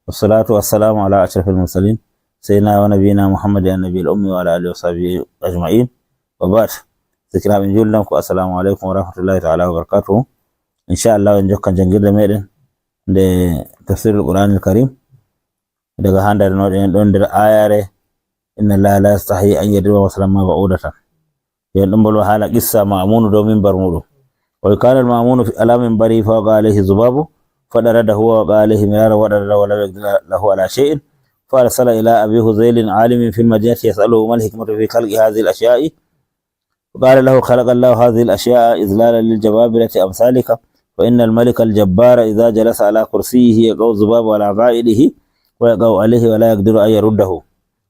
والصلاة والسلام على أشرف المرسلين سيدنا ونبينا محمد النبي الأمي وعلى آله وصحبه أجمعين وبعد. ذكرى من جل لكم السلام عليكم ورحمة الله تعالى وبركاته. إن شاء الله نجوك جنجل ميدن لتفسير القرآن الكريم daga handare no don der ayare inna la yastahi an yadriba masalan ma ba'udatan yan dum bolo hala qissa ma'mun do min barmudo wa kana al-ma'mun fi alamin bari fa alayhi zubabu فدرد هو وقاله مرارا ودرد ولم يقدر له على شيء فارسل الى ابي هذيل عالم في المدينه يساله ما الحكمه في خلق هذه الاشياء وقال له خلق الله هذه الاشياء اذلالا للجبابره امثالك وان الملك الجبار اذا جلس على كرسيه يقع الذباب على عائله ويقع عليه ولا يقدر ان يرده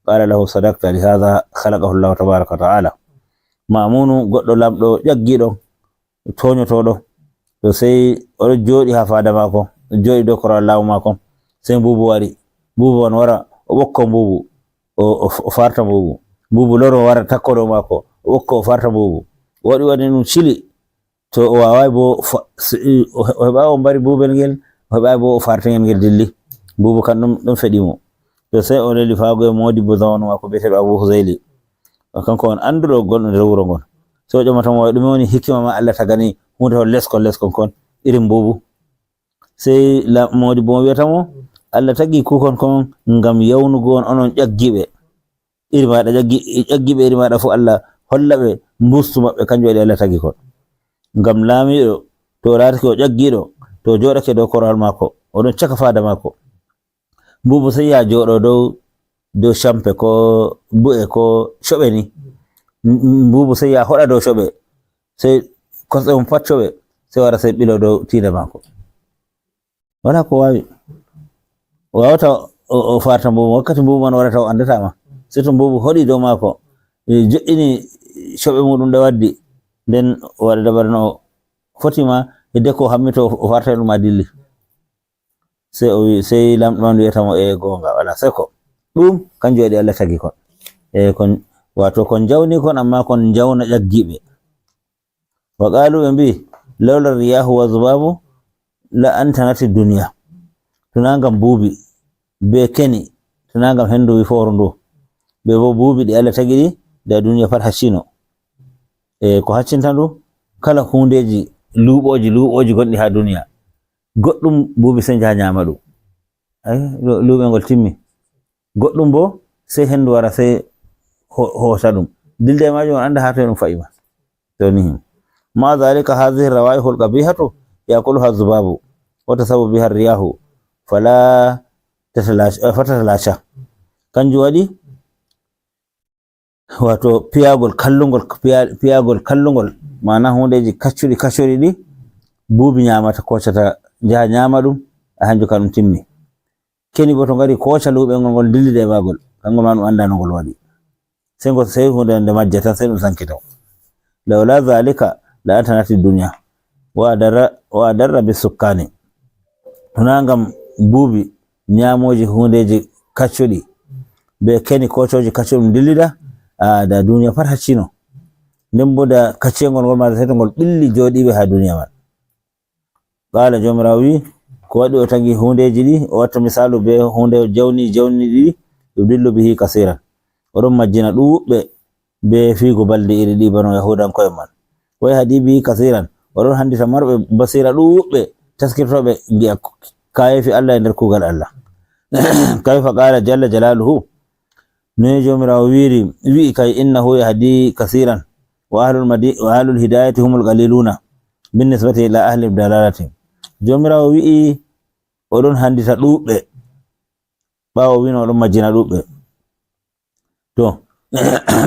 قال له صدقت لهذا خلقه الله تبارك وتعالى. مامون goddo lamdo jaggido toñotodo to sai o jodi ha fada mako jodi do koral law mako sai bubu wari bubu on wara o bokko bubu o farta bubu loro wara takkodo mako o bokko o farta bubu wadi num chili to o wawai bo o heba o bari bubel ngel o heba bo o farta ngel dilli bubu kan dum fedimo to sai o leli faago e modi bo zawon mako be Abu Huzaili kanko on anduro gonno der wuro gon so jomata mo dum woni hikima ma Allah tagani hunde leskon kon irin bubu sai la modi bo wiata mo Allah tagi ku kon ngam yawnugo onon jaggibe iri mada jaggibe iri mada fu Allah hollabe mbustu mabbe kanjo Allah tagi kon ngam lamido to rati ko jaggido to jodake do koral mako odon chaka fada mako bubu sai ya jodo do champe ko bu'e ko shobe ni bubu sai ya hoda do shobe sai kosɗe mum faccoɓe sai wara sai ɓilo dow tiinde mako wala ko wawi o wawata o farta mbubu wakkati mbubu man warata o andatama sai to mbubu hoɗi dow mako joƴƴini coɓe muɗum nde waddi nden waɗa dabar no fotima hidde ko hammito o farta ɗum ma dilli sai o wi sai lamɗo man wiyatamo gonga wala sai ko ɗum kanjum waɗi Allah tagi kon kon wato kon jawni kon amma kon jawna ƴaggiɓe. وقالوا بي لولا الرياح والذباب لأنتنت الدنيا تنانغام بوبي بكني تنانغام هندو يفورندو بيبو بوبي دي الله تاغيدي دا دنيا فات حشينو ko haccintandu kala hundeji luboji gondi ha duniya goddum buubi sai jaha nyama dum lube ngol timmi goddum bo sai hendu wara sai hosa dum dilde majum anda ha to dum fa'ima to ni ما ذلك هذه الروائح القبيحة يأكلها الذباب وتسبب بها الرياح فلا فتتلاشى كان جوادي wato piyagol kallungol mana hundeji kaccuri di buubi nyamata kocata jaha nyama dum a hanju kanum timmi keni bo to ngari koca lube ngol dillide bagol kangol man anda no gol wadi sengo sey hunde nde majjata sey dum sankita lawla zalika la atanati dunya wa darra bisukkani tunangam buubi nyamoji hundeji kaccudi be keni kocoji kaccudum dillida da duniya pat haccino nden bo da kaccengol ngol ma seto ngol billi jodibe ha duniya man qala jomrawi ko wadi o tagi hundeji di o watta misalu be hunde jawni di yudillu bihi kaseeran odon majjina dubbe be figo balde iri di bano yahudan koy man way hadi bihi kaseeran odon handita marbe basira dubbe taskirtobe giya kayefi Allah e nder kugal Allah kayfa qala jalla jalaluhu ne jomirawo wi kay innahu yahdi kaseeran wa ahlul hidayati humul qaliluna bin nisbati ila ahli dalalati jomirawo wi odon handita dubbe bawo wino odon majjina dubbe to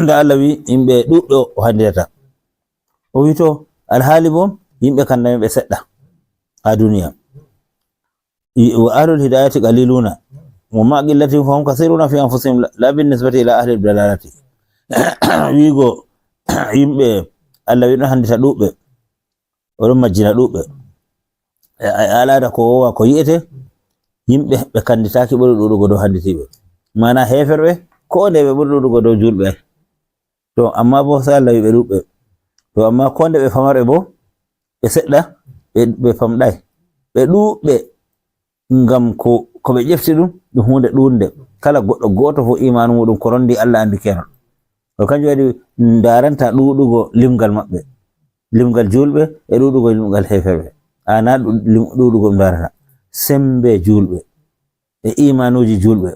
da Allah wi imbe dubbe o handita o wi to alhali bo yimbe kan be sedda ha duniya wa ahlul hidayati qaliluna wa ma qillati fahum kaseeruna fi anfusihim la bin nisbati ila ahli dalalati wigo yimbe Allah wi no handita dubbe odon majjina dubbe ala da ko yete yimbe be kanditaaki buri dudugo do handitibe mana heferbe ko de be buri dudugo do julbe to amma bo sai Allah wi be dubbe to amma ko de be famarbe bo be sedda be famdai be dubbe ngam ko ko ɓe ƴefti ɗum hunde ɗunde kala goɗɗo goto fo imanu muɗum ko rondi Allah andi kenon to kanjum waɗi daranta ɗuɗugo limgal maɓɓe limgal julɓe e ɗuɗugo limgal heferɓe ana ɗuɗugo ɗum darata sembe julɓe e imanuji julɓe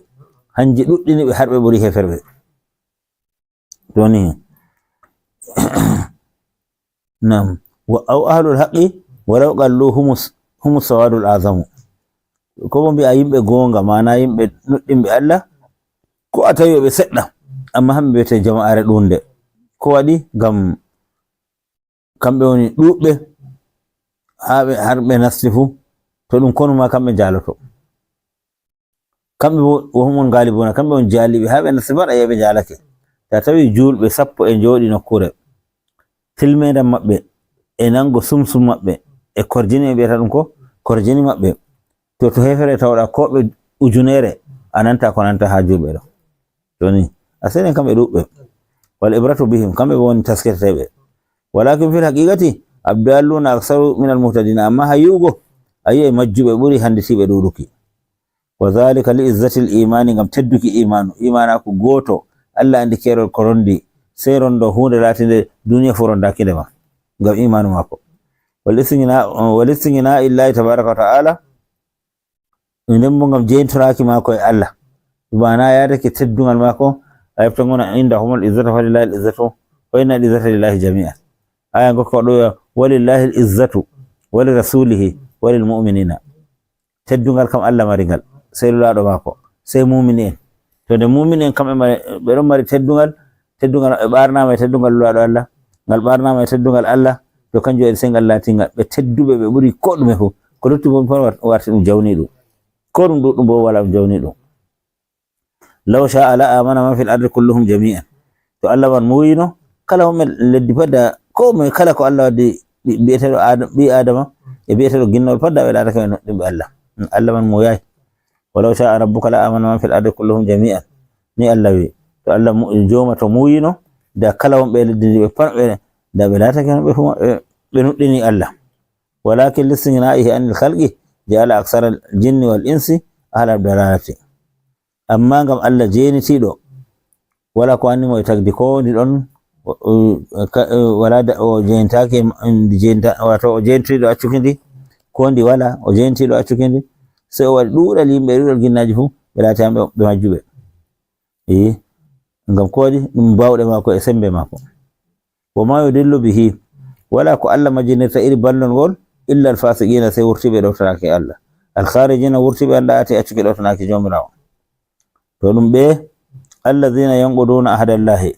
hanji ɗuɗɗini ɓe har ɓe ɓuri heferɓe doni nam wa aw ahlul haqqi walaw qallu humus sawadul azamu ko bo mbi'a yimɓe gonga mana yimɓe nuɗɗinɓe Allah ko a tawi ɓe seɗɗa amma hamɓe wiyete jama'are ɗunde ko waɗi ngam kamɓe woni ɗuɓɓe har ɓe nasti fu to ɗum konuma kamɓe jaloto kamɓe bo humon galibuna kamɓe on jaliɓe ha ɓe nasti pat a yi'a ɓe jalake ta tawi julɓe 10 e jooɗi nokkure tilmedam maɓɓe e nango sumsum maɓɓe e korjini ɓe mbiyata ɗum ko korjini maɓɓe to hefere tawɗa ko ɓe ujunere a nanta ko nanta ha julɓe ɗo joni a senen kamɓe ɗuɓɓe wal ibratu bihim kamɓe bo woni tasketeteɓe walakin fil haqiqati abdalluna aksaru min al muhtadina amma ha yi'ugo a yi'ai majjuɓe ɓuri handitiɓe ɗuɗuki wa dhalika li izzati l imani ngam tedduki imanaku goto Allah andi kerol ko rondi sey rondo hunde latinde duniya fu rondakinde ma ngam imanu mako wal istigna illahi tabaraka wa ta'ala nden bo ngam jeytoraki mako e Allah bana yadake teddugal mako a yefta gona inda humul izzatu walillahi al izzatu wa inna al izzata lillahi jami'an aya gokko ɗo walillahi al izzatu wa li rasulihi wa lil mu'minina teddugal kam Allah marigal sey lulaɗo mako sey mu'mini en to nde mu'mini en kamɓe ɓe ɗon mari teddugal ɓe ɓarnama e teddugal lulaɗo Allah ngal ɓarnama e teddugal Allah to kanjum waɗi sey ngal latingal ɓe tedduɓe ɓe ɓuri ko ɗume fu ko lutti bo pat warti ɗum jawni ɗum ko ɗum ɗuɗɗum bo wala ɗum jawni ɗum law sha'a la amana man fil ardi kulluhum jami'an to Allah man muyino kala mo leddi padda ko me kala ko Allah waddi bi'eteɗo ɓi adama e bi'eteɗo ginnol padda ɓe laatake ɓe noɗɗinɓe Allah man moyayi walaw sha'a rabbuka la amana man fil ardi kulluhum jami'an ni Allah wi to Allah joma to muyino da kala wonɓe leddi ndi ɓe pat da ɓe laatake ɓe nuɗɗini Allah walakin listigna'ihi anil khalqi ja'ala aksara al jinni wal insi ahla dalalati amma ngam Allah jenitiɗo wala ko annimo e tagdi ko ndi ɗon wala o jentake wato o jentiɗo accuki ndi ko ndi wala o jentiɗo accuki ndi sey o waɗi ɗuɗal yimɓe ɗuɗal ginnaji fu ɓe laati hamɓe ɓe majjuɓe ngam ko waɗi ɗum bawɗe mako e sembe mako wa ma yudillu bihi wala ko Allah majjinirta iri ballol ngol illa al fasiqina sey wurtiɓe ɗowtanaki Allah al kharijina wurtiɓe anda ati accuki ɗowtanaki jomirawo to ɗum ɓe alladhina yanquduna ahadallahi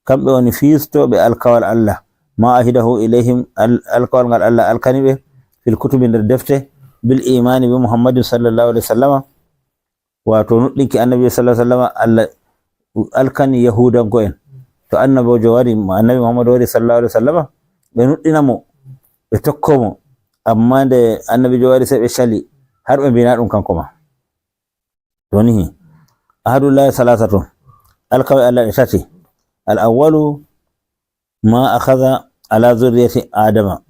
kamɓe woni fistoɓe alkawal Allah ma ahidahu ilayhim alkawal ngal Allah alkani ɓe fil kutubi nder defte bil imani bi muhammadin sallallahu alaihi wasallama wato nuɗɗinki annabi sallallahu alaihi wasallama Allah alkani yahudanko en to annabojo wari annabi muhammad wari sallallahu alaihi wasallama ɓe nuɗɗinamo ɓe tokkomo amma nde annabijo wari sey ɓe cali har ɓe mbina ɗum kanko ma to ni ahadullahi salasatun alkawe Allah ɗe tati al awwalu ma akhadha ala zurriyati adama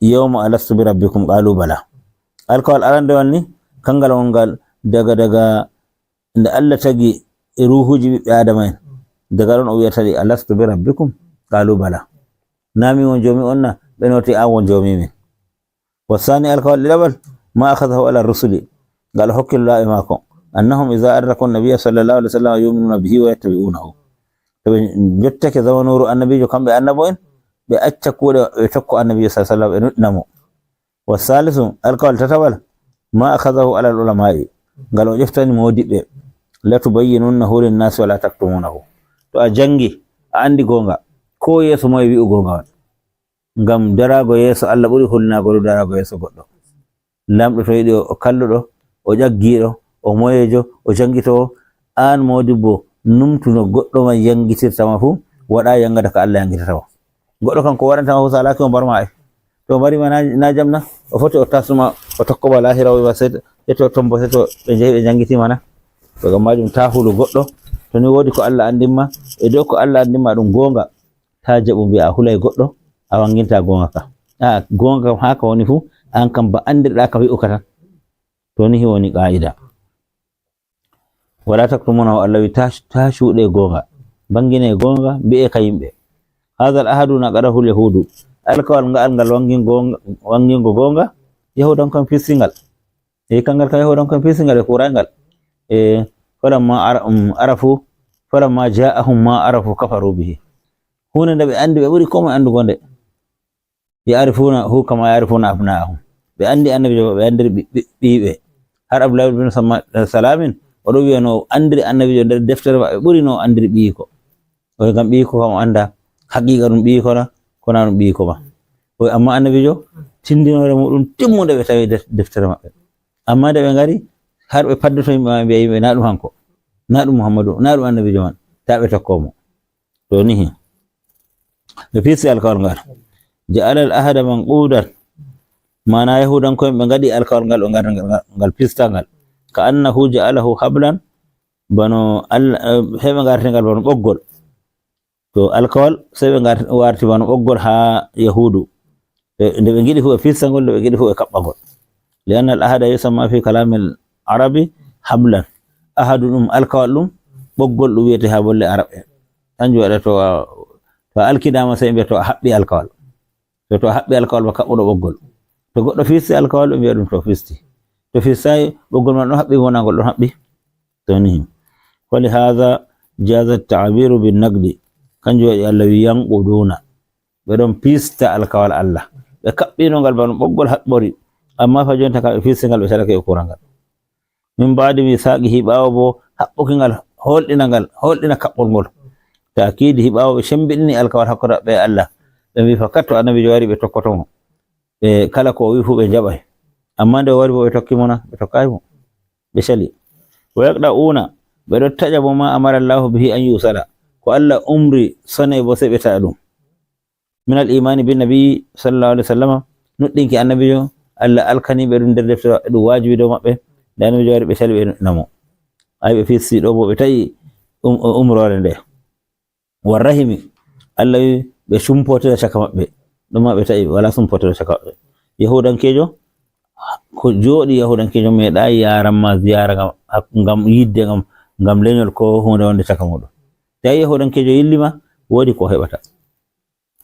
yawma alastu bi rabbikum qalu bala alkawal arandewal ni kangal wongal daga nde Allah tagi ruhuji ɓiɓɓe adama en daga ɗon o wiyata ɗi alastu bi rabbikum qalu bala nami won jomi on na ɓe noti an won jomi min wasani alkawal ɗiɗaɓal ma akhadhahu ala rusuli ngal hokkillo e mako annahum idha adraku nabiyya sallallahu alaihi wasallam yu'minuna bihi wa yattabi'unahu to ɓe jottake zamanuru annabijo kamɓe annabo en ɓe acca kuuɗe ɓe tokko annabijo sallallahu alaihi wasallam ɓe nuɗɗinamo wasalisu alkawal tatawal ma akhadhahu ala al ulama'i ngal o ƴeftani modiɓɓe la tubayyinunnahu linnasi wala taktumunahu to a jangi a andi gonga ko yeso moye wi'u gonga ngam darago yeso Allah ɓuri hulnago ɗo darago yeso goɗɗo lamɗo to yiɗi o kalluɗo o ƴaggiɗo o moyejo o jangitowo an modibbo numtuno goɗɗo man yangitirtama fu waɗa yangata ko Allah yangitatama goɗɗo kanko waɗantama fu sa alaki o mbarma to mbarima na jamna o foti o tasnuma o tokkoba lahira o wiwa seto tombo seto ɓe jeehi ɓe jangitima na to gam majum ta hulu goɗɗo to ni wodi ko Allah andinma e dow ko Allah andinma ɗum gonga ta jaɓu mbiya a hulay goɗɗo a wanginta gonga ka gonga kam haka woni fu an kam ba andirɗa ka wi'uka tan to ni woni qa'ida wala taktumuna Allah wi ta shuɗe gonga bangine gonga bi'e ka yimɓe hadha al ahadu naqadahu al yahudu alkawal ngal wangingo gonga yahudan kon fistingal kangal ka yahudan kon fistingal e kurangal falamma ja'ahum ma arafu kafaru bihi hunde nde ɓe andi ɓe ɓuri komo andugo nde yarifuna hu kama yarifuna abna'ahum ɓe andi annabijo ɓe andiri ɓiɓe har Abdullah ibn Salamin oɗo wiya no andiri annabijo nder deftere maɓɓe ɓuri no andiri ɓiyiko oy gam ɓiyiko kam anda haqiqa ɗum ɓiyiko na kona ɗum ɓiyiko ma oy amma annabijo tindinore muɗum timmude ɓe tawi deftere maɓɓe amma nde ɓe ngari har ɓe paddoto yimɓe ma mbiya yimɓe na ɗum hanko na ɗum Muhammadu na ɗum annabijo man ta ɓe tokkomo to nihi ɓe fisti alkawal ngal ja'ala al ahada manqudan mana yahudanko'en ɓe ngaɗi alkawal ngal ɓe ngal pista ngal ka annahu ja'alahu hablan bano heɓe gartingal bano ɓoggol to alkawal sai ɓe warti bano ɓoggol ha yahudu nde ɓe giɗi fu ɓe fistagol nde ɓe giɗi fu ɓe kaɓɓagol li anna al ahada yusamma fi kalamil arabi hablan ahadu ɗum alkawal ɗum ɓoggol ɗum wiyete ha bolle araɓe kanjum waɗa to alkidama sai mbiya to a haɓɓi alkawal to a haɓɓi alkawal ba kaɓɓuɗo ɓoggol to goɗɗo fisti alkawal ɓe mbiya ɗum to fisti to fistayi ɓoggol man ɗon haɓɓi wona ngol ɗon haɓɓi to ni wali hadha jaza ta'biru bin naqdi kanjum waɗi Allah wi yanquduna ɓe ɗon pista alkawal Allah ɓe kaɓɓinogal bano ɓoggol haɓɓori amma fa jonta ka ɓe fistingal ɓe sadake e kurangal min baadi mi saqihi ɓawo bo haɓɓukingal holɗina kaɓɓol ngol ta'kidi hiɓawo ɓe shembiɗini alkawal hakkude maɓɓe e Allah ɓe mbi fakat to annabijo wari ɓe tokkotomo ɓe kala ko o wi fu ɓe jaɓay amma nde wari bo ɓe tokkimona ɓe tokkaymo ɓe cali wa yaqda'una ɓe ɗo taƴa bo ma amara Allahu bihi an yusala ko Allah umri sone bo sai ɓe taƴa ɗum min al imani bin nabi sallallahu alaihi wasallam nuɗɗinki annabijo Allah alkani ɓe ɗum nder deftere maɓɓe ɗum wajibi dow maɓɓe nde annabijo wari ɓe cali ɓe namo ay ɓe fisti ɗo bo ɓe taƴi umrore nde warrahimi Allah wi ɓe sumpotira caka maɓɓe ɗuma ɓe taƴi wala sumpotira caka maɓɓe yahudankejo ko jooɗi yahudankejo meeɗa yaranma ziyara ngam yidde ngam leñol ko hunde wonde caka muɗum tawi yahudankejo yillima woodi ko heɓata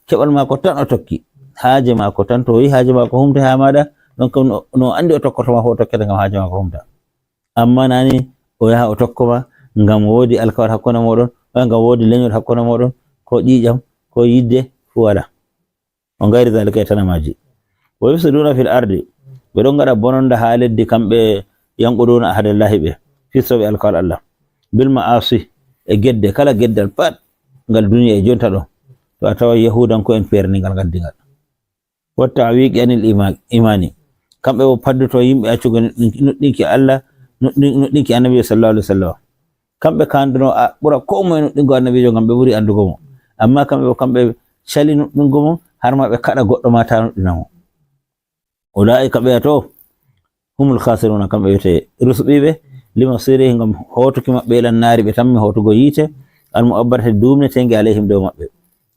keɓal mako tan o tokki haaje mako tan to yi haaje mako humta ha maɗa donc no andi o tokkotoma fo o tokkete ngam haaje mako humta amma nani o yaha o tokkoma ngam woodi alkawal hakkunde moɗon ngam woodi leñol hakkunde moɗon ko ƴiƴam ko yidde fu wala o ngayri dalika e tanamaji wa yufsiduna fil ardi ɓe ɗon ngaɗa bononda ha leddi kamɓe yanquduna ahadallahi ɓe fistoɓe alkawal Allah bil ma'asi e gedde kala geddal pat ngal duniya e jonta ɗo to a tawa yahudanko en perningal gaddigal wa ta'wiqi anil imani kamɓe bo paddoto yimɓe accugo nuɗɗinki Allah nuɗɗinki annabi sallallahu alaihi wasallam kamɓe kanduno a ɓura ko moye nuɗɗingo annabijo ngam ɓe ɓuri andugo mo amma kamɓe cali nuɗɗingo mo har ma ɓe kaɗa goɗɗo ma ta nuɗɗinamo ulaika ɓeya to humul khasiruna kamɓe wiyete rusɓiɓe lima siri ngam hotuki maɓɓe elan naari ɓe tammi hotugo yiite almu'abbarate dumnetenge alayhim dow maɓɓe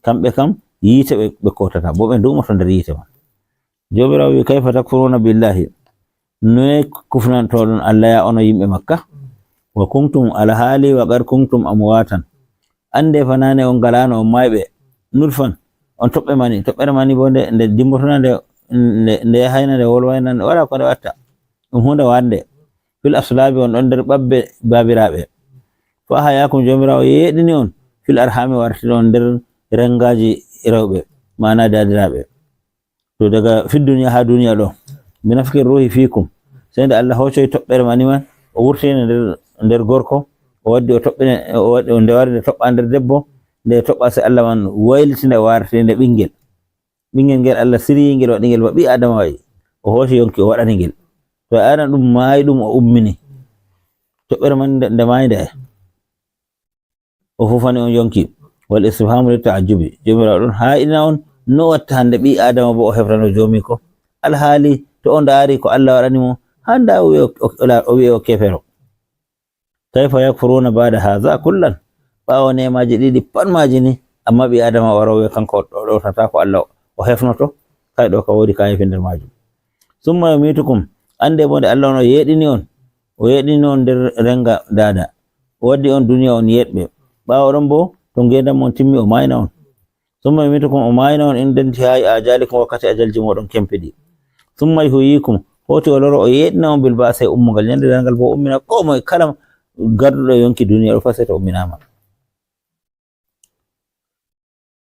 kamɓe kam yiite ɓe kotata bo ɓe dumoto nder yiite man jomirawo wi kayfa takfuruna billahi noye kufnantoɗon Allah ya ono yimɓe makka wa kuntum alhaali wa qad kuntum amwatan ande fanane on galano on mayɓe nutfan on toɓɓere mani bo nde dimmotona nde yahayna nde wolwayna nde wala ko nde watta ɗum hunde wande fil aslabi on ɗon nder ɓabbe babiraɓe fa hayakum jomirawo yeɗini on fil arhami warti ɗon nder rengaji rewɓe mana dadiraɓe to daga fi duniya ha duniya ɗo binafki ruhi fikum sai nde Allah hoccoy toɓɓere mani man o wurtine nder gorko o waddi o toɓɓine nde wari nde toɓɓa nder debbo nde toɓɓa se Allah man wayliti nde warti nde ɓingel ngel Allah siriyi ngel waɗi ngel ba ɓi adama wayi o hooci yonki o waɗani ngel to a ana ɗum maayi ɗum o ummini toɓɓere man nde maayi nde o fufani on yonki wal istifhamu li ta'ajjubi jomirawo ɗon ha'ina on no watta hande ɓi adama bo o hefrano jomi ko alhaali to o ndaari ko Allah waɗani mo handa o wi'e o kefero kayfa yakfuruna ba'da hadha kullan ɓawo nemaji ɗiɗi pat maji ni amma ɓi adama waro wi'a kanko ɗowtata ko Allah o hefnoto kay ɗo ka woodi kayefi nder majum summa yumitukum ande bo nde Allah on o yeɗini on nder renga dada o waddi on duniya on yeɗɓe ɓawo ɗon bo to ngendam mon timmi o mayna on summa yumitukum o mayna on indentihai ajalikum wakkati ajalji moɗon kempiɗi summa yuhyikum hoti o loro o yeɗina on bil ba'sa e ummugal nyande dangal bo ummina ko moye kala garduɗo yonki duniya ɗo fa sey to umminama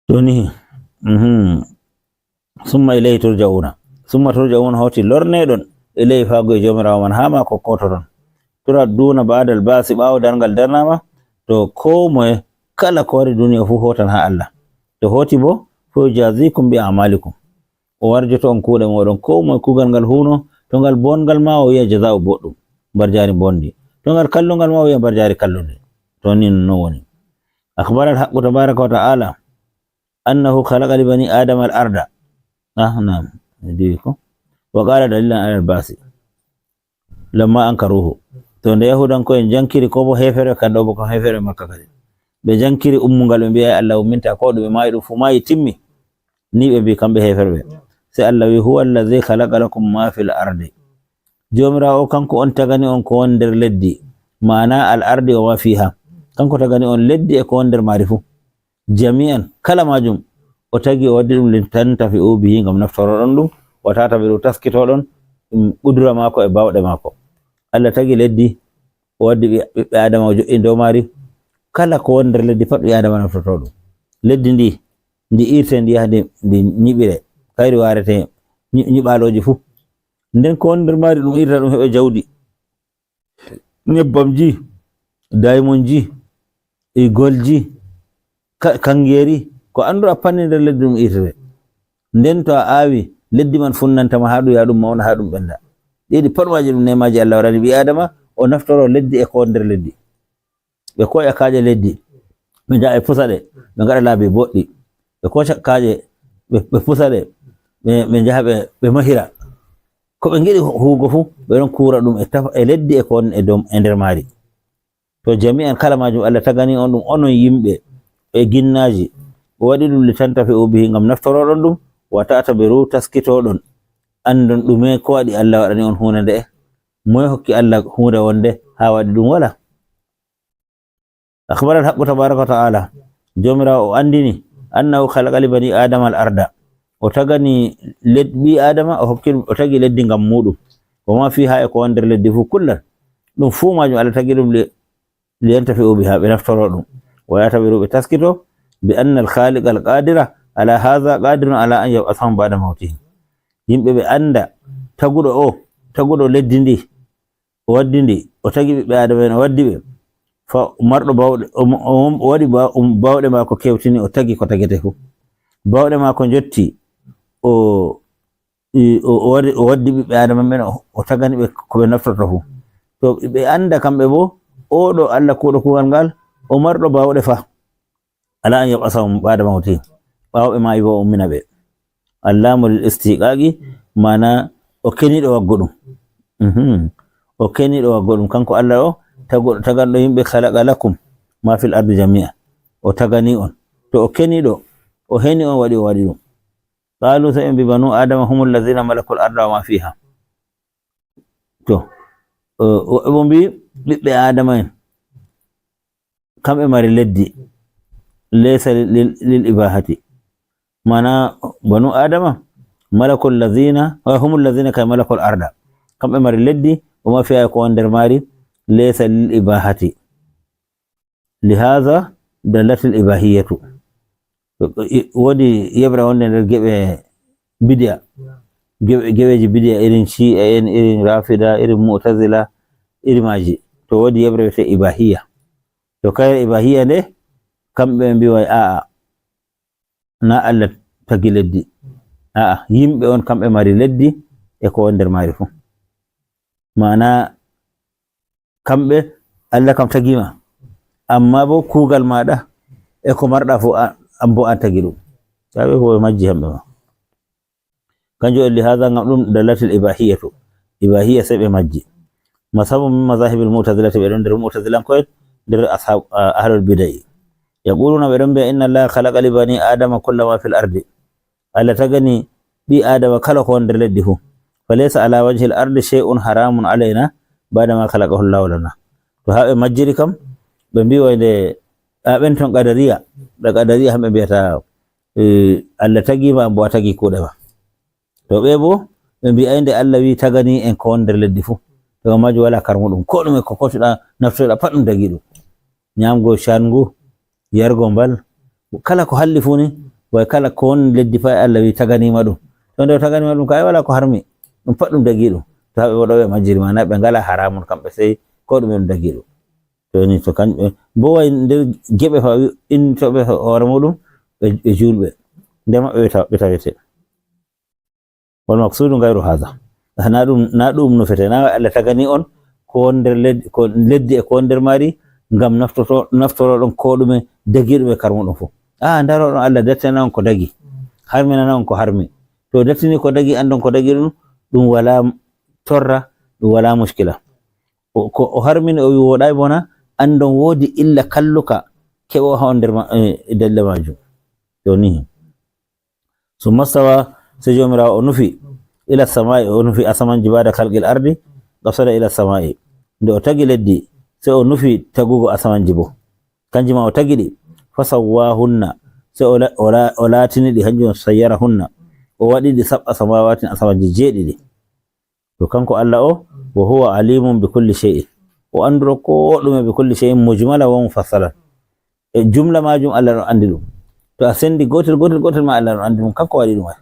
toni summa ilayhi turja'una summa turja'una hoti lorneɗon ilayhi fago e jomirawo man ha ma kokkototon tura duna ba'dal ba'si ɓawo dargal darnama to ko moye kala ko wari duniya fu hotan ha Allah to hoti bo fo jazikum bi a'malikum o warjoto on kuuɗe moɗon ko moye kugal ngal huno to ngal bongal ma o wiya jaza'u boɗɗum barjari bondi to ngal kallungal ma o wiya barjari kallunde to ni no woni akhbara al-haqqu tabaraka wa ta'ala annahu khalaqa li bani adama al-arda na'am diko wa qala dalilan ala al-basi lamma ankaruhu to nde yahudan ko en jankiri ko bo hefere kando bo ko hefere makka kadi be jankiri ummungal be biya Allah umminta ko do be mayi fu mayi timmi ni be bi kambe heferbe sai Allah wi huwa allazi khalaqa lakum ma fil ardi jomirawo kanko on tagani on ko wonder leddi mana al ardi wa fiha kanko tagani on leddi e ko wonder mari fu jami'an kala majum o tagi o waddi dum lintanta fi ubi ngam naftoro don dum watata be taskito don budura mako e bawde mako Allah tagi leddi o waddi be adama o jo'in do mari kala ko wonder leddi pat be adama naftoto dum leddi ndi irte ndi hande ndi nyibire kayri warete nyibaloji fu nden ko wonder mari dum irta dum hebe jawdi nebbam ji diamond ji e gold ji kangeri ko andura panni der leddi dum irte nden to aawi leddi man funnantama haɗu ya ɗum mawna ha ɗum ɓenda ɗiɗi pat maji ɗum nemaji Allah warani ɓi adama o naftoro leddi e ko nder leddi ɓe koƴa kaaje leddi ɓe jaha ɓe pusa ɗe ɓe gaɗa laabi boɗɗi ɓe koca kaaje ɓe pusa ɗe ɓe jaha ɓe mahira ko ɓe giɗi huugo fu ɓe ɗon kura ɗum e leddi e ko e nder maari to jami'an kala majum Allah tagani on ɗum onon yimɓe e ginnaji o waɗi ɗum litanta fe ubihi ngam naftoroɗon ɗum watata ɓe ru taskitoɗon andon ɗume ko waɗi Allah waɗani on hunde nde moye hokki Allah hunde wonde ha waɗi ɗum wala akhbara al-haqqu tabaraka wa ta'ala jomirawo o andini annahu khalaqa li bani adama al-arda o tagani leddi adama o tagi leddi ngam muɗum o ma fi ha e ko wonder leddi fu kullan ɗum fu majum Allah tagi ɗum li yantafi biha ɓe naftoro ɗum o yata ɓe ru ɓe taskito bi anna al-khaliq al-qadira ala hadha qadirun ala an yab'athahum ba'da mawtihim yimɓe ɓe anda taguɗo leddi ndi o waddi ndi o tagi ɓiɓɓe adama en o waddi ɓe fa marɗo bawɗe o waɗi bawɗe mako kewtini o tagi ko tagete fu bawɗe mako jotti o waddi ɓiɓɓe adama ɓen o tagani ɓe ko ɓe naftorta fu to ɓe anda kamɓe bo oɗo Allah kuɗo kugal ngal o marɗo bawɗe fa ala an yab'athahum ba'da mawtihim ɓawo ɓe mayi bo o ummina ɓe allamu lil istiqaqi mana o keniɗo waggo ɗum o keniɗo waggo ɗum kanko Allah o taganɗo yimɓe khalaqa lakum ma fil ardi jami'a o tagani on to o keniɗo o heni on waɗi o waɗi ɗum qalu sa en bi banu adama humul ladhina malakul arda wa ma fiha to bo mbi ɓiɓɓe adama en kamɓe mari leddi laysa lil ibahati mana banu adama malakul ladhina wa humul ladhina kay malakul arda kamɓe mari leddi o ma fiha ko nder mari laysa lil ibahati lihaza dalatil ibahiyatu wodi yebra wonde nder geɓe bidia geɓeji bidia irin shi'a en irin rafida irin mu'tazila irin maji to wodi yebre wiyete ibahiya to kayre ibahiya nde kamɓe mbiway a'a na Allah tagi leddi a'a yimɓe on kamɓe mari leddi e ko nder mari fu mana kamɓe Allah kam tagima amma bo kugal maɗa e ko marɗa fu an bo an tagi ɗum taɓe fo majji hamɓe ma kanjum en li hada ngam ɗum dalatil ibahiyatu ibahiya sai ɓe majji masabu min mazahibil mu'tazilati ɓe ɗon nder mu'tazilanko'en nder ahlul bidai yaquluna ɓe ɗon mbiya inna allaha khalaqa li bani adama kulla ma fil ardi Allah tagani ɓi adama kala ko nder leddi fu falaysa ala wajhi al ardi shay'un haramun alaina ba'da ma khalaqahu Allahu lana to ha ɓe majjiri kam ɓe mbi wayde ɓen ton qadariya ɓe qadariya hamɓe mbiyata Allah tagima bo a tagi kuuɗe ma to ɓe bo ɓe mbi'ay nde Allah wi tagani en ko won nder leddi fuu to majum wala karmuɗum ko ɗume ko kotuɗa naftoɗa pat ɗum dagi ɗum ñamgo shangu yargo mbal kala ko halli fuu ni way kala ko won leddi fa Allah wi taganima ɗum to nde taganima ɗum ko ay wala ko harmi ɗum pat ɗum dagi ɗum to haɓe woɗo ɓe majjiri mana ɓe ngala haramun kamɓe sey ko ɗume ɗum dagi ɗum to ni to kamɓe bo way nder geɓe fa innitoɓe hoore muɗum ɓe julɓe nde maɓɓe ɓe tawete wal maksudu gayru haha na ɗum nufete na Allah tagani on ko won nder leddi e ko won nder maari ngam naftoro ɗon ko ɗume dagi ɗum e karmuɗum fof ndaro ɗon Allah dattana on ko dagi harminana on ko harmi to dattini ko dagi andon ko dagi ɗum wala torra ɗum wala muskila ko o harmini o wi woɗay bona andon woodi illa kalluka keɓo ha on nder dalle majum to ni summa stawa sai jomirawo o nufi ila samai o nufi asamanji bada kalqil ardi qasada ila samai nde o tagi leddi sai o nufi tagugo asamanji bo kanji ma o tagi ɗi fasawwahunna sai o latini ɗi hanjum sayyarahunna o waɗi ɗi sab'a samawatin asamanji jeeɗiɗi to kanko Allah o wa huwa alimun bi kulli shay'in o anduro ko ɗume bi kulli shay'in mujmala wa mufassalan e jumla majum Allah ɗon andi ɗum to a sendi gotel ma Allah ɗon andi ɗum kanko waɗi ɗum ay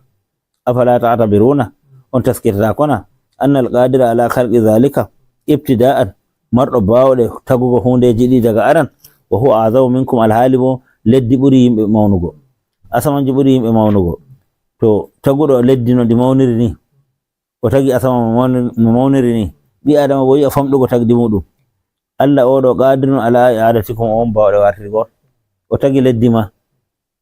afala ta'tabiruna on taskitata kona annal qadira ala khalqi zalika ibtida'an marɗo bawɗe tagugo hundeji ɗi daga aran wa huwa azamu minkum alhali bo leddi ɓuri yimɓe mawnugo asamanji ɓuri yimɓe mawnugo to taguɗo leddi no ɗi mawniri ni o tagi asama mo mawniri ni ɓi adama bo yi'a famɗugo tagdi muɗum Allah oɗo qadirun ala i'adatikum o on bawɗe wartirgo o tagi leddi ma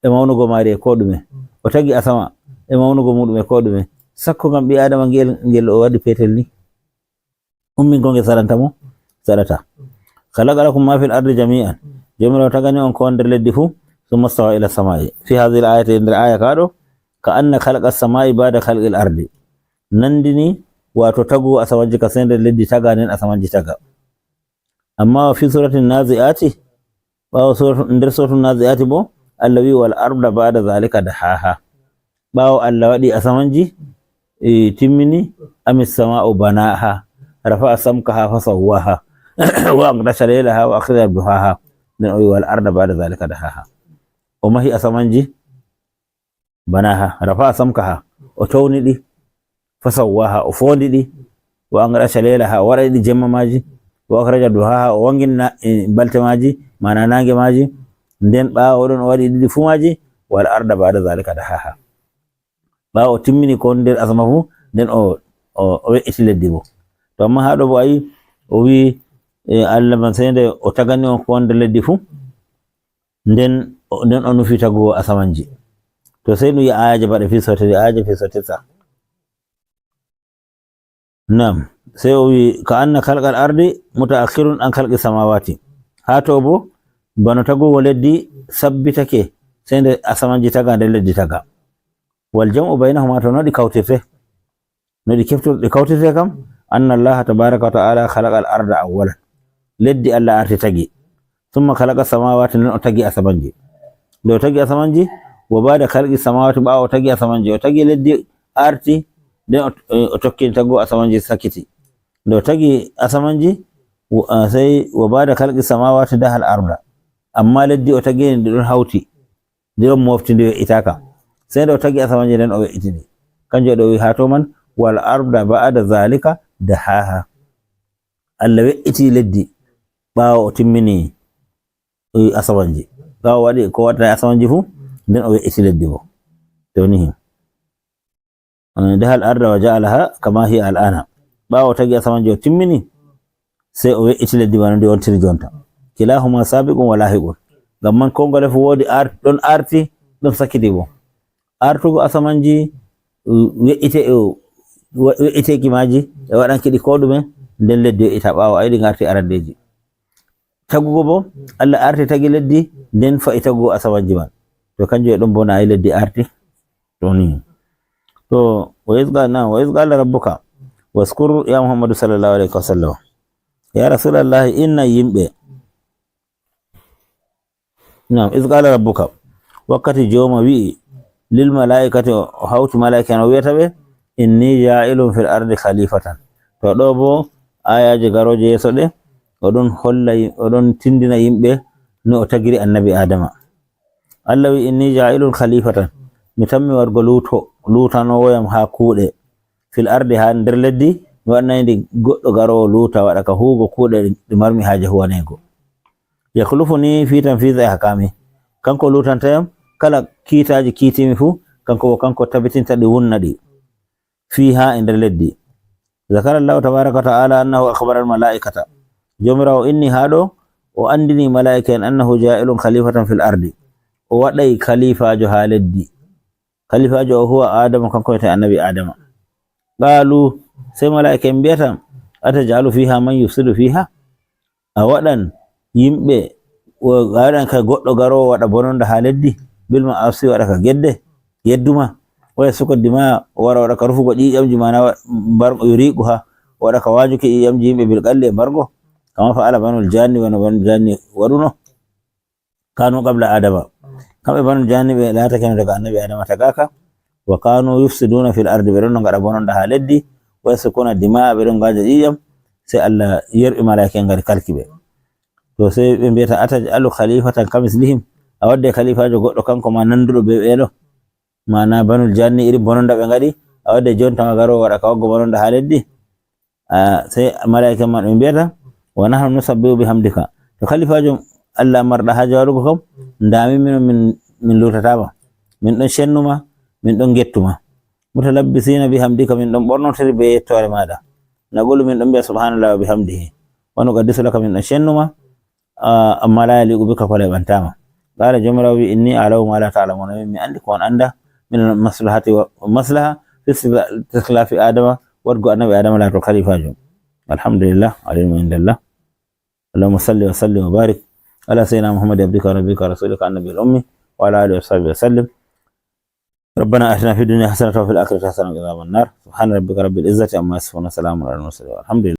e mawnugo maari e ko ɗume o tagi asama e mawnugo muɗum e ko ɗume sakko ngam ɓi adama ngel o waɗi petel ni ummingo ngel saɗanta mo saɗata khalaqalakum ma fil ardi jami'an jomirawo tagani on ko won nder leddi fuu summa stawa ila samai fi hadhihi al-ayati nder aya kaɗo ka anna khalqa as-samai ba'da khalqi al-ardi nandini wato tagu asamanji ka sai nder leddi taga nen asamanji taga amma fi suratin nazi'ati ɓawo nder suratul nazi'ati bo Allah wi wal arda ba'da zalika dahaha ɓawo Allah waɗi asamanji timmini amis sama'u banaha rafa'a samkaha fasawwaha wa aqdasha laylaha wa akhraja duhaha nden o wi wal arda ba'da zalika dahaha o mahi asamanji banaha rafa'a samkaha o tawni ɗi fasawwaha o fondi ɗi wa aqdasha laylaha o waɗi ɗi jemma maji wa akhraja duhaha o wangina balte maji mana nange maji nden ɓawo ɗon o waɗi ɗiɗi fu maji wal arda ba'da zalika dahaha ɓawo o timmini ko nder asama fu nden o we'iti leddi bo to amma haɗo bo ayi o wi Allah man sai nde o tagani on ko wonde leddi fu nden o nufi tagugo asamanji to sai ɗum yi ayaje baɗe fi sotede ayaje fi sotesa nam sai o wi ka anna khalqal ardi mutaakhirun an khalqi samawati ha to bo bano tagugo leddi sabbitake sai nde asamanji taga nder leddi taga wal jam'u bainahuma to noɗi kawtirte noɗi keftoɗi kawtirte kam anna allaha tabaraka wa ta'ala khalaqal arda awwalan leddi Allah arti tagi thumma khalaqa samawati nden o tagi asamanji nde o tagi asamanji wa ba'da khalqi samawati ɓawo o tagi asamanji o tagi leddi arti nden o tokkini tagugo asamanji sakiti nde o tagi asamanji sai wa ba'da khalqi samawati dahal arda amma leddi o tagi ndi ɗon hawti ndi ɗon mofti ndi we'itaka sai nde o tagi asamanji nden o we'itini kanjum o wi ha to man wal arda ba'da zalika dahaha Allah we'iti leddi ɓawo o timmini asamanji ɓawo waɗi ko waɗata asamanji fu nden o we'iti leddi bo to ni dahal arda wa ja'alaha kama hiya al'ana ɓawo tagi asamanji o timmini sai o we'iti leddi bana ndi wontiri jonta kilahuma sabiqun wa lahiqun ngam man ko ngole fu wodi ɗon arti ɗon sakiti bo artugo asamanji we'iteki maji e waɗankiɗi ko ɗume nden leddi we'ita ɓawo ayiɗi garti arandeji tagugo bo Allah arti tagi leddi nden fa'i tagugo asamanji man to kanjum e ɗon bo na ayi leddi arti to ni to wa iz qala rabbuka waskur ya muhammadu sallallahu alaihi wasallam ya rasulullahi inna yimɓe نعم إذ قال ربك وقت جوم وي للملائكة هوت ملائكة ويتبه إني جائل في الأرض خليفة فدوبو آية جغارو جيسو odon holla odon tindina yimbe no tagiri annabi adama Allah wi inni ja'ilun khalifatan mi tammi wargo lutano woyam ha kuude fil ardi ha nder leddi mi wannaydi goddo garowo luta wada ka huugo kuude di marmi haje huwanego yakhlufuni fi tanfizi ahkami kanko lutantayam kala kiitaji kiitimi fu kanko tabitinta di wunnadi fiha nder leddi zakara Allah tabaraka ta'ala annahu akhbara al malaikata jomirawo inni haɗo o andini malaika en annahu ja'ilun khalifatan fil ardi o waɗay khalifajo ha leddi khalifajo o huwa adama kanko wiyete annabi adama qalu sai malaika en mbiyata atajalu fiha man yufsidu fiha a waɗan yimɓe waɗan ka goɗɗo garowo waɗa bononda ha leddi bil ma'asi waɗa ka gedde yedduma waya suko dima wara waɗa ka rufugo ƴiƴamji mana yuriqu ha waɗa ka wajuki ƴiƴamji yimɓe bil qalli e mbargo كما فعل بنو الجان بنو الجان ورنو كانوا قبل آدم كما بنو الجان لا تكن لك النبي آدم تكاكا وكانوا يفسدون في الأرض برنو قد بنو دها لدي ويسكون الدماء برنو قد جيجم سي الله يرئي ملاكين قد كالكبه تو سي بيتا أتجعل خليفة كمثلهم أودي خليفة جو قد كانكو ما نندلو بيبئلو ما نا بنو الجان إري بنو دا بنغدي أودي جون تمغارو ورقاوغو بنو دها لدي سي ملاكين من بيتا ونحن نسبح بحمدك فخليفة جو الله مرد حاجة ورقكم ندامي من لوتتابا من دون شنما من دون جتما متلبسين بحمدك من دون برنو تربية توالي ماذا نقول من دون سبحان الله بحمده ونقدس لك من دون شنما أما لا يليق بك فلا بنتاما قال جمراوي إني أعلم ما لا تعلمون من عندك وأن عند من المصلحة والمصلحة في استخلاف آدم ورقو النبي آدم لا خليفة جو الحمد لله علم عند الله اللهم صل وسلم وبارك على سيدنا محمد عبدك ونبيك ورسولك النبي الأمي وعلى آله وصحبه وسلم ربنا آتنا في الدنيا حسنة وفي الآخرة حسنة وقنا عذاب النار سبحان ربك رب العزة عما يصفون وسلام على المرسلين والحمد لله